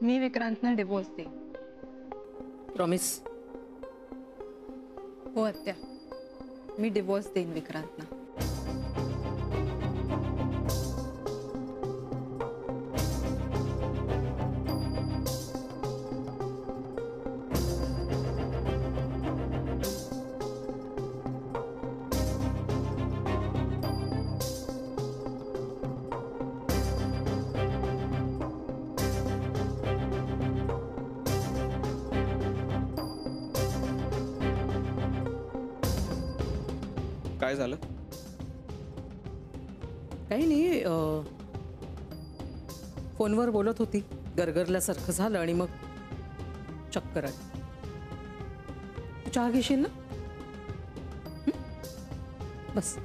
मी विक्रांतना divorce दे. Promise? हो आत्या, मी divorce देईन विक्रांतना. काय झालं? काही नाही, फोनवर बोलत होती, गरगरल्यासारखं झालं आणि मग चक्कर आली. तू चहा घेशील ना? बस.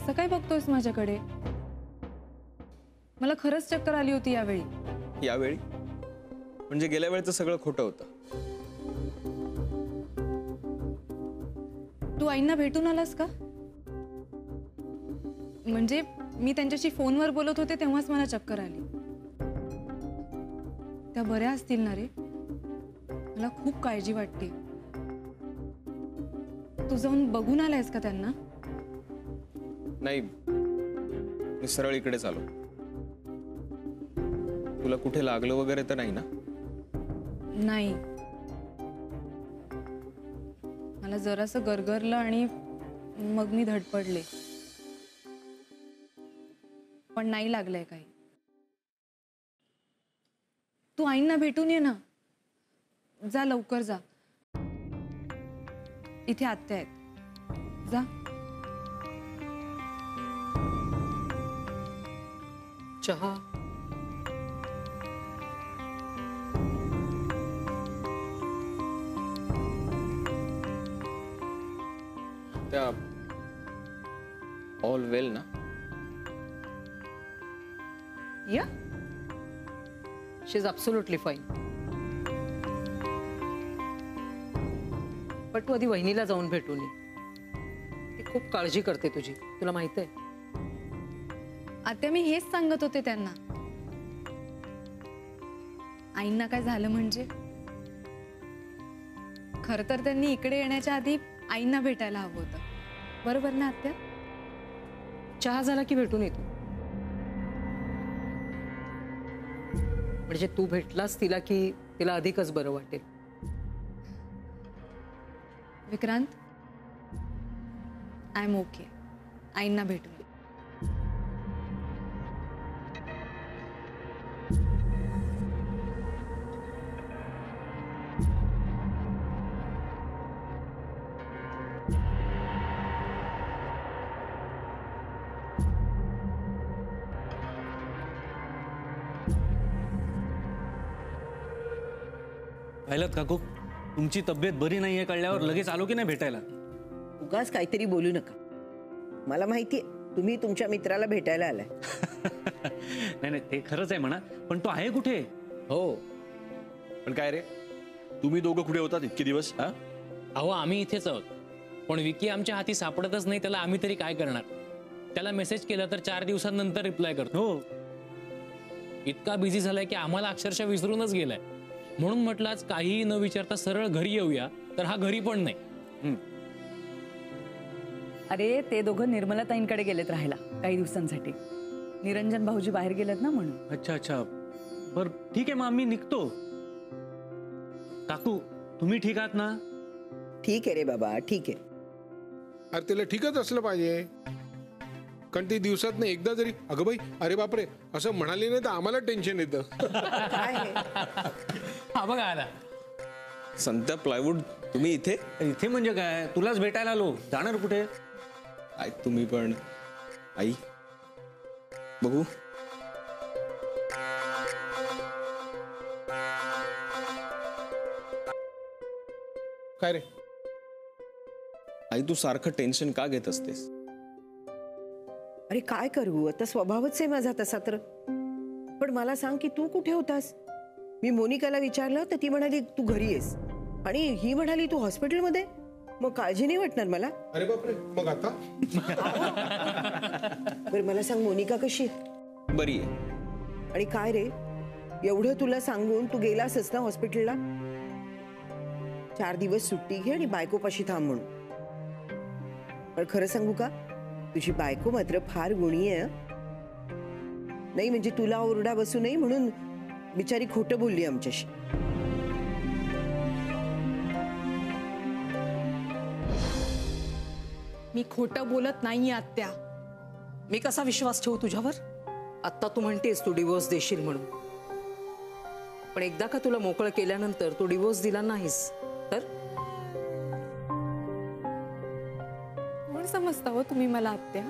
असं काय बघतोयस माझ्याकडे? मला खरंच चक्कर आली होती यावेळी. यावेळी म्हणजे गेल्या वेळेचं सगळं खोटं होतं. तू आईंना भेटून आलास का? म्हणजे मी त्यांच्याशी फोनवर बोलत होते तेव्हाच मला चक्कर आली. त्या बऱ्या असतील ना रे? मला खूप काळजी वाटते. तू जाऊन बघून आलायस का त्यांना? नाही, मी सरळ इकडेच आलो. तुला कुठे लागलं वगैरे तर नाही ना? नाही, मला जरासं गरगरलं आणि मग मी धडपडले, पण नाही लागलंय काही. तू आईंना भेटून ये ना. जा लवकर जा. इथे आत्या आहेत. जा. चहा? त्या ऑल वेल ना? या, शी इज ॲब्सोल्युटली फाईन. पण तू आधी वहिनीला जाऊन भेटून ये. ती खूप काळजी करते तुझी, तुला माहित आहे. आत्या, मी हेच सांगत होते त्यांना. आईंना काय झालं म्हणजे? खर तर त्यांनी इकडे येण्याच्या आधी आईंना भेटायला हवं होतं. बरोबर ना आत्या? चहा झाला की भेटून येतो. म्हणजे तू भेटलास तिला की तिला अधिकच बरं वाटेल. Vikrant, I am okay. आईंना भेटून. पाहिलं काकू, तुमची तब्येत बरी नाहीये कळल्यावर लगेच आलो की नाही भेटायला. उगाच काहीतरी बोलू नका. मला माहितीये तुम्ही तुमच्या मित्राला भेटायला आलाय. नाही नाही, ते खरंच आहे म्हणा, पण तो आहे कुठे? हो, पण काय रे, तुम्ही दोघं कुठे होतात इतके दिवस? हा, अहो आम्ही इथेच आहोत, पण विकी आमच्या हाती सापडतच नाही. त्याला आम्ही तरी काय करणार? त्याला मेसेज केला तर 4 दिवसांनंतर रिप्लाय करतो. हो, इतका बिझी झालाय की आम्हाला अक्षरशः विसरूनच गेलाय. म्हणून म्हटलं आज काहीही न विचारता सरळ घरी येऊया, तर हा घरी पण नाही. अरे ते दोघं निर्मलाताईंकडे गेलेत राहायला काही दिवसांसाठी. निरंजन भाऊजी बाहेर गेलेत ना म्हणून. अच्छा अच्छा, बर ठीक आहे, मग आम्ही निघतो. काकू तुम्ही ठीक आहात ना? ठीक आहे रे बाबा, ठीक आहे. अरे तिला ठीकच असलं पाहिजे, कारण ती दिवसात नाही एकदा जरी अगं बाई अरे बापरे असं म्हणाली नाही तर आम्हाला टेन्शन येतं. हा बघा आला. संत्या प्लायवूड, तुम्ही इथे? इथे म्हणजे काय, तुलाच भेटायला आलो. जाणार कुठे? आई तुम्ही पण. आई बघू. काय रे? आई तू सारखं टेन्शन का घेत असतेस? अरे काय करू, आता स्वभावच आहे माझा तसा तर. पण मला सांग की तू कुठे होतास? मी मोनिकाला विचारलं तर ती म्हणाली तू घरी आहेस, आणि ही म्हणाली तू हॉस्पिटलमध्ये. मग काळजी नाही वाटणार मला? अरे बापरे, मग आता बरं मला सांग, मोनिका कशी आहे? बरी आहे. आणि काय रे, एवढं तुला सांगून तू गेलासच ना हॉस्पिटलला? 4 दिवस सुट्टी घे आणि बायकोपाशी थांब म्हणून. पण खरं सांगू का, तुझी बायको मात्र फार गुणी आहे. नाही म्हणजे तुला ओरडा बसू नये म्हणून बिचारी खोटं बोलली आमच्याशी. मी खोटं बोलत नाहीये आत्या. मी कसा विश्वास ठेवू तुझ्यावर? आत्ता तू म्हणतेस तू डिवोर्स देशील म्हणून, पण एकदा का तुला मोकळं केल्यानंतर तू डिवोर्स दिला नाहीस तर? कोण समजता हो तुम्ही मला आत्या?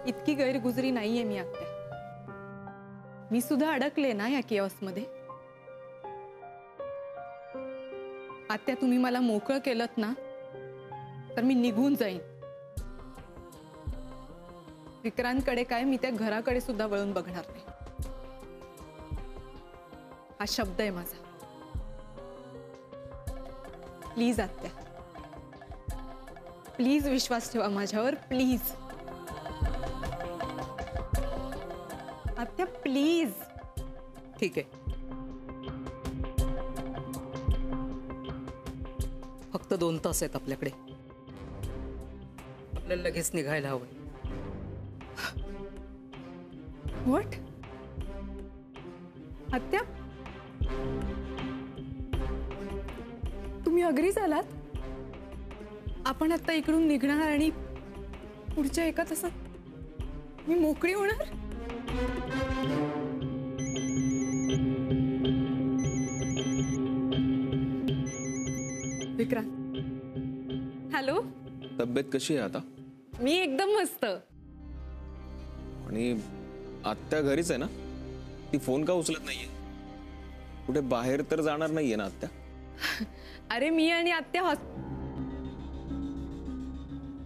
इतकी गैरगुजरी नाहीये मी आत्या. मी सुद्धा अडकले ना या केऑसमध्ये. आत्या तुम्ही मला मोकळं केलत ना तर मी निघून जाईन. विक्रांतकडे काय, मी त्या घराकडे सुद्धा वळून बघणार नाही. हा शब्द आहे माझा. प्लीज आत्या, प्लीज विश्वास ठेवा माझ्यावर, प्लीज आत्या, प्लीज. ठीक आहे, फक्त 2 तास आहेत आपल्याकडे. आपल्याला लगेच निघायला हवं. व्हॉट? आत्या, तुम्ही अग्री झालात? आपण आता इकडून निघणार आणि पुढच्या 1 तासात मी मोकळी होणार? विक्रांत, हॅलो. तब्येत कशी आहे आता? मी एकदम मस्त. आणि आत्या घरीच आहे ना? ती फोन का उचलत नाहीये? कुठे बाहेर तर जाणार नाहीये ना आत्या? अरे मी आणि आत्या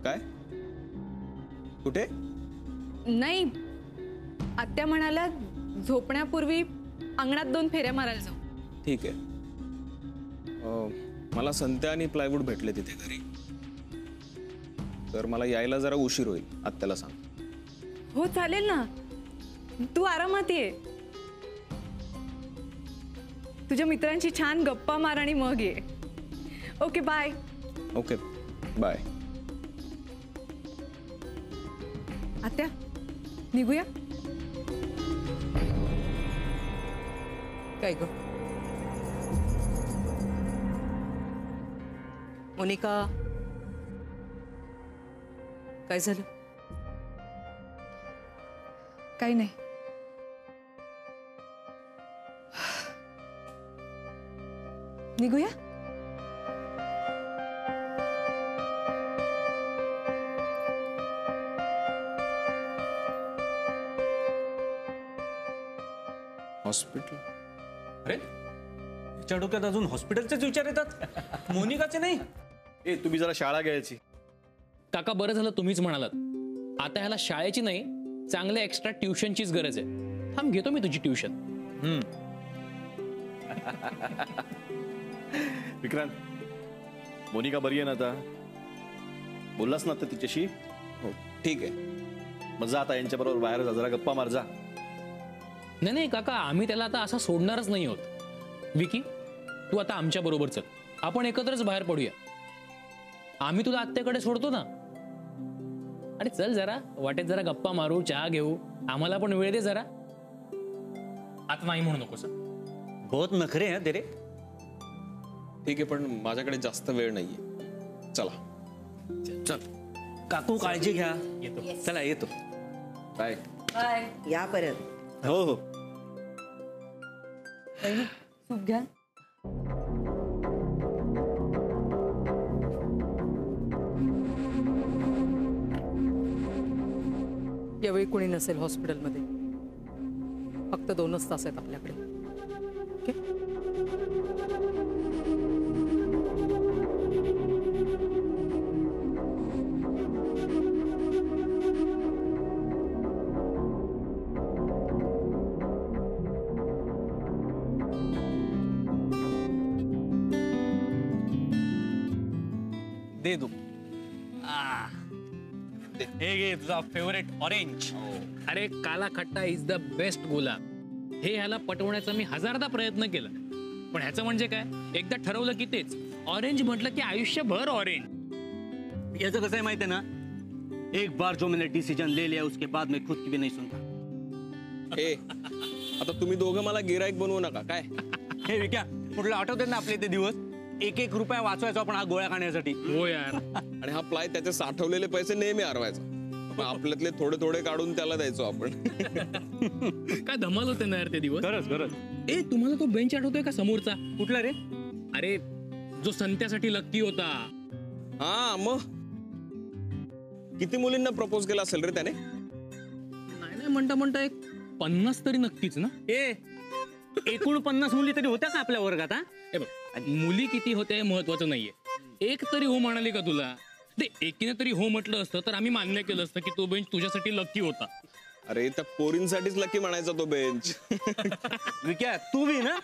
काय? कुठे? नाही, आत्या म्हणाल्या झोपण्यापूर्वी अंगणात 2 फेऱ्या मारायला जाऊ. ठीक आहे. मला संत्या आणि प्लायवूड भेटले तिथे घरी, तर मला यायला जरा उशीर होईल. आत्याला सांग. हो चालेल ना, तू आरामात ये. तुझ्या मित्रांची छान गप्पा मार आणि मग ये. Okay bye. Okay bye. आत्या, निघूया. काय ग मोनिका, काय झालं? काही नाही. निघूया. हॉस्पिटल? अरे याच्या डोक्यात अजून हॉस्पिटलचेच विचार येतात, मोनिकाचे नाही. ए तुम्ही जरा शाळा घ्यायची. काका बरं झालं तुम्हीच म्हणालात. आता ह्याला शाळेची नाही, चांगल्या एक्स्ट्रा ट्युशनचीच गरज आहे. थांब, घेतो मी तुझी ट्युशन. विक्रांत, मोनिका बरी आहे ना आता? बोललास ना आता तिच्याशी? हो ठीक आहे. मग जा आता यांच्याबरोबर बाहेर जा, जरा गप्पा मार जा. नाही नाही काका, आम्ही त्याला आता असा सोडणारच नाही आहोत. विकी, तू आता आमच्या बरोबर चल, आपण एकत्रच बाहेर पडूया. आम्ही तुला आत्याकडे सोडतो ना. अरे चल, जरा वाटेत जरा गप्पा मारू, चहा घेऊ, आम्हाला पण वेळ दे जरा. आता नाही म्हणू नकोस. बहुत नखरे हैं तेरे. ठीक आहे, पण माझ्याकडे जास्त वेळ नाहीये. चला. चल काकू, काळजी घ्या. येतो. चला येतो. बाय. या परत. हो हो. सूप घ्या. यावेळी कोणी नसेल हॉस्पिटलमध्ये. फक्त 2च तास आहेत आपल्याकडे. ओके? दे दो हे घे तुझा फेवरेट ऑरेंज. अरे काला खट्टा इज द बेस्ट गुलाब. हे ह्याला पटवण्याचा मी हजारदा प्रयत्न केला, पण ह्याचं म्हणजे काय, एकदा ठरवलं की तेच ऑरेंज म्हटलं की आयुष्यभर ऑरेंज. याचं कसं आहे माहिती आहे ना, एक बार जो मैंने डिसीजन ले लिया उसके बाद मैं खुद की भी नहीं सुनता. हे आता तुम्ही दोघं मला गिराईक बनवू नका काय. हे विक्या, कुठलं आठवतात ना आपले ते दिवस, 1-1 रुपया वाचवायचो आपण हा गोळ्या खाण्यासाठी. हो यार. आणि हा प्लाय त्याचे साठवलेले पैसे नेहमी हरवायचा. मग आपल्यातले थोडे थोडे काढून त्याला द्यायचो आपण. काय धमाल होते ना यार ते दिवस. खरंच. ए तुम्हाला तो बेंच आठवतोय का समोरचा? कुठला रे? अरे जो संत्यासाठी लक्की होता. हा मग किती मुलींना प्रपोज केला असेल रे त्याने. नाही म्हणता एक 50 तरी नक्कीच ना. ए 49 मुली तरी होत्या का आपल्या वर्गात? हा हे बघ, मुली किती होत्या हे महत्वाचं नाहीये, एक तरी हो म्हणाली का तुला? ते एकीने तरी हो म्हटलं असतं तर आम्ही मान्य केलं असतं की तो बेंच तुझ्यासाठी लक्की होता. अरे त्या पोरींसाठीच लकी म्हणायचा तो बेंच. विक्या तू बी ना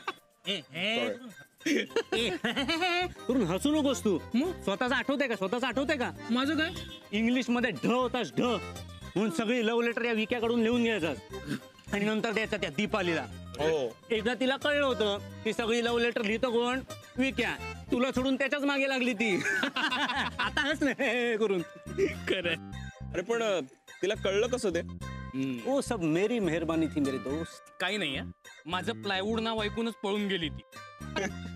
करून हसू नकोस तू. स्वतःच आठवतंय का? माझं काय? इंग्लिश मध्ये ढ होतास ढ म्हणून सगळी लव्ह लेटर या विक्याकडून लिहून घ्यायचं आणि नंतर द्यायचं त्या दीपालीला. हो एकदा तिला कळलं होतं की सगळी लव्ह लेटर लिहितो कोण, विक्या. तुला सोडून त्याच्याच मागे लागली ती. आता हस नाही करून. खरं. अरे पण तिला कळलं कसं ते? ओ सब मेरी मेहरबानी थी मेरे दोस्त. काही नाही, माझं प्लायवूड नाव ऐकूनच पळून गेली ती.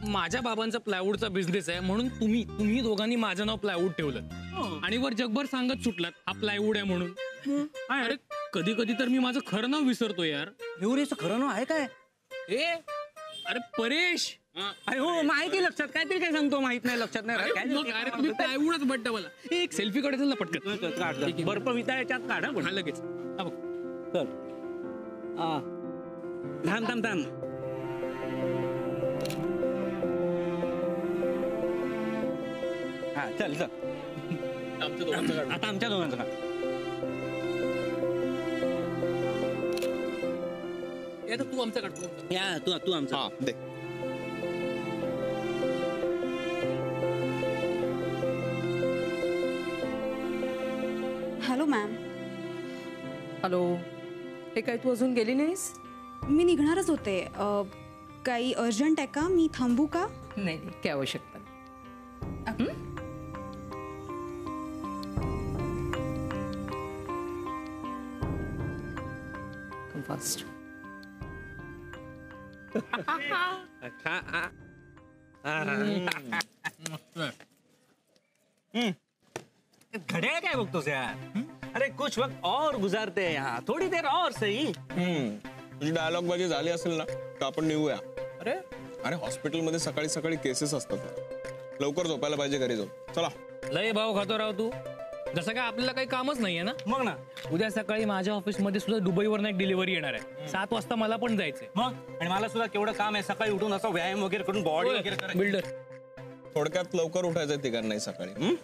माझ्या बाबांचा प्लायवूडचा बिझनेस आहे म्हणून तुम्ही दोघांनी माझं नाव प्लायवूड ठेवलं आणि वर जगभर सांगत सुटलात हा प्लायवूड आहे म्हणून. अरे कधी कधी तर मी माझं खरं नाव विसरतो यार. एवढेच खरं नाव आहे काय? अरे परेश. अरे हो माहिती लक्षात, काहीतरी काय सांगतो माहित नाही, लक्षात नाही राहत. अरे तुम्ही प्लायवूडच बट्टा मला. एक सेल्फी काढायचं ना पटकन. बर्फ वितळायच्यात काढा पण. हा लगेच. हा बघ. चल थांब. हा चल आमच्या दोघांचं काढ. आता आमच्या दोघांचं का? तू आमचं काढतो. या तू आमचा. हा दे. Hello ma'am. हॅलो. हे काय तू अजून गेली नाहीस? मी निघणारच होते. काही अर्जंट आहे का? मी थांबू का? नाही काय आवश्यकता नाही. Come fast. घड्याळ काय बघतोस यार? अरे कुछ वक्त और गुजारते हैं यहाँ, थोड़ी देर और सही. तुझी डायलॉग बाजी झाली असेल ना तर आपण निघूया. अरे हॉस्पिटलमध्ये सकाळी सकाळी केसेस असतात, लवकर झोपायला पाहिजे घरी जाऊन. चला. लय भाव खातो राव तू. जसं काय आपल्याला काही कामच नाहीये ना. मग ना उद्या सकाळी माझ्या ऑफिसमध्ये सुद्धा दुबईवर एक डिलिव्हरी येणार आहे. 7 वाजता मला पण जायचंय. मग आणि मला सुद्धा केवढं काम आहे, सकाळी उठून असं व्यायाम वगैरे करून बॉडी वगैरे करायचं. बिल्डर थोडक्यात लवकर उठायचं तिघांनाही सकाळी.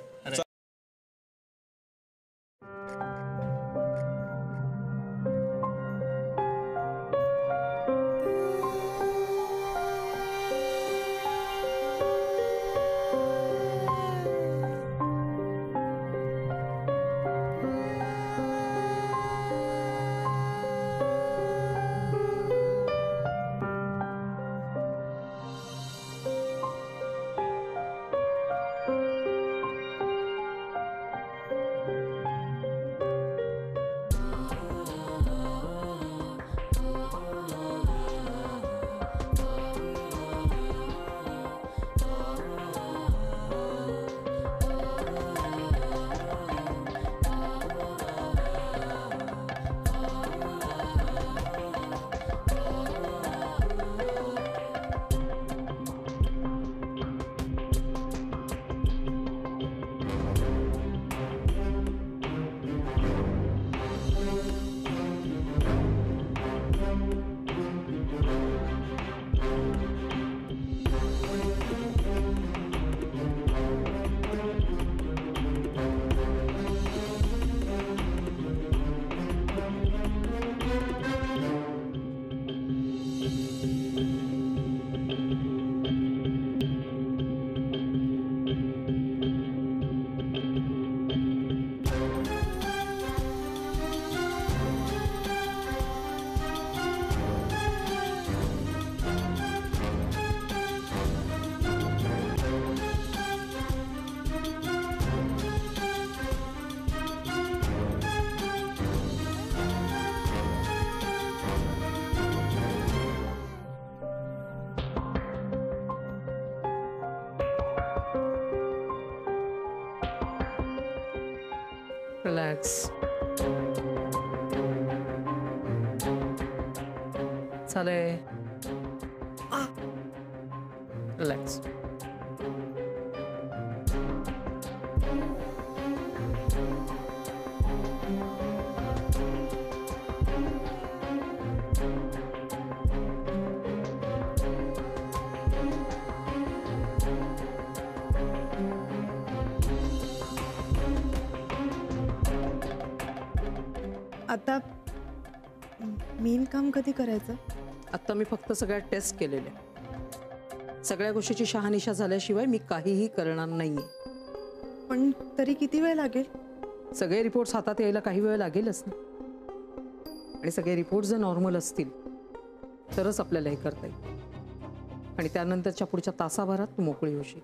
रिलॅक्स. चालेल. रिलॅक्स. आता मेन काम कधी करायचं? आता मी फक्त सगळ्या टेस्ट केलेल्या. सगळ्या गोष्टीची शहानिशा झाल्याशिवाय मी काहीही करणार नाहीये. पण तरी किती वेळ लागेल? सगळे रिपोर्ट्स हातात यायला काही वेळ लागेलच ना. आणि सगळे रिपोर्ट जर नॉर्मल असतील तरच आपल्याला हे करता येईल. आणि त्यानंतरच्या पुढच्या तासाभरात तू मोकळी होशील.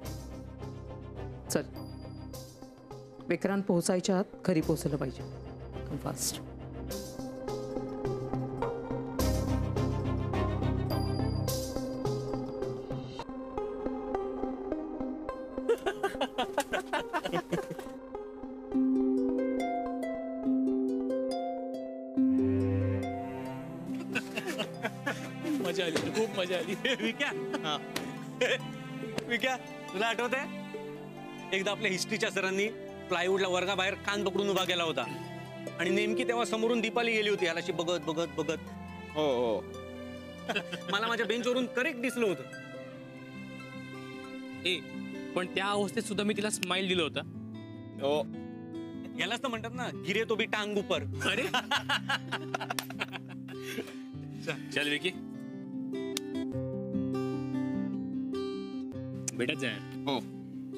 चल, विक्रांत पोहोचायच्या आत घरी पोहोचलं पाहिजे. Come fast. मजा आली, खूप मजा आली. विक्या तुला आठवत आहे एकदा आपल्या हिस्ट्रीच्या सरांनी प्लायवूडला वर्गाबाहेर कान पकडून उभा केला होता आणि नेमकी तेव्हा समोरून दीपाली गेली होती यालाशी बघत बघत बघत. हो हो. मला माझ्या बेंचवरून करेक्ट दिसलं होतं. ए पण त्या अवस्थेत सुद्धा मी तिला स्माइल दिलं होतं. हो. यालाच तर म्हणतात ना गिरे तो भी टांग ऊपर. अरे चल विकी भेटत जाय. हो.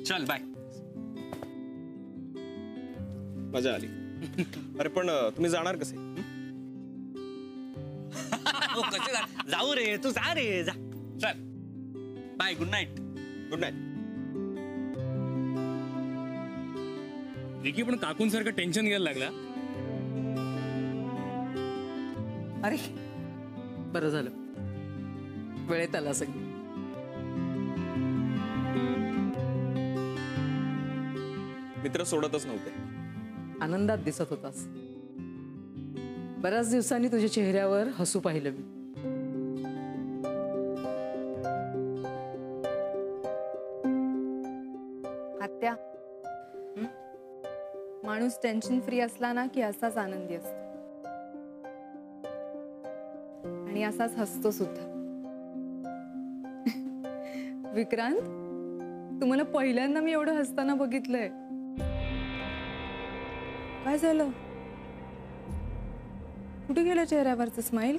चल बाय. मजा आली. अरे पण तुम्ही जाणार कसे? कसे जाऊ रे तू जा रे जा. चल bye. Good night. Good night. Vicky पण काकूंसारखं टेन्शन घ्यायला लागला. अरे बरं झालं वेळेत आला सगळी. मित्र सोडतच नव्हते. आनंदात दिसत होतास. बऱ्याच दिवसांनी तुझ्या चेहऱ्यावर हसू पाहिलं मी. आत्या, माणूस टेन्शन फ्री असला ना की असाच आनंदी असतो आणि असाच हसतो सुद्धा. विक्रांत, तुम्हाला पहिल्यांदा मी एवढं हसताना बघितलंय. काय झालं? कुठे गेलं चेहऱ्यावरचं स्माइल?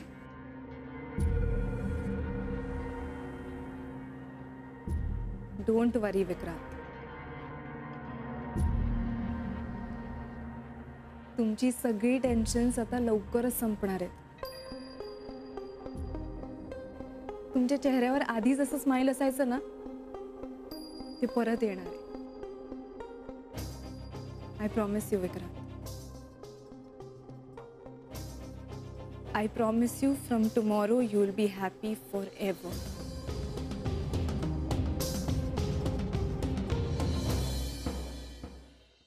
डोंट वरी विक्रांत, तुमची सगळी टेन्शन्स आता लवकरच संपणार आहेत. तुमच्या चेहऱ्यावर आधी जसं स्माइल असायचं ना ते परत येणार आहे. I promise you Vikrant. I promise you from tomorrow you will be happy forever.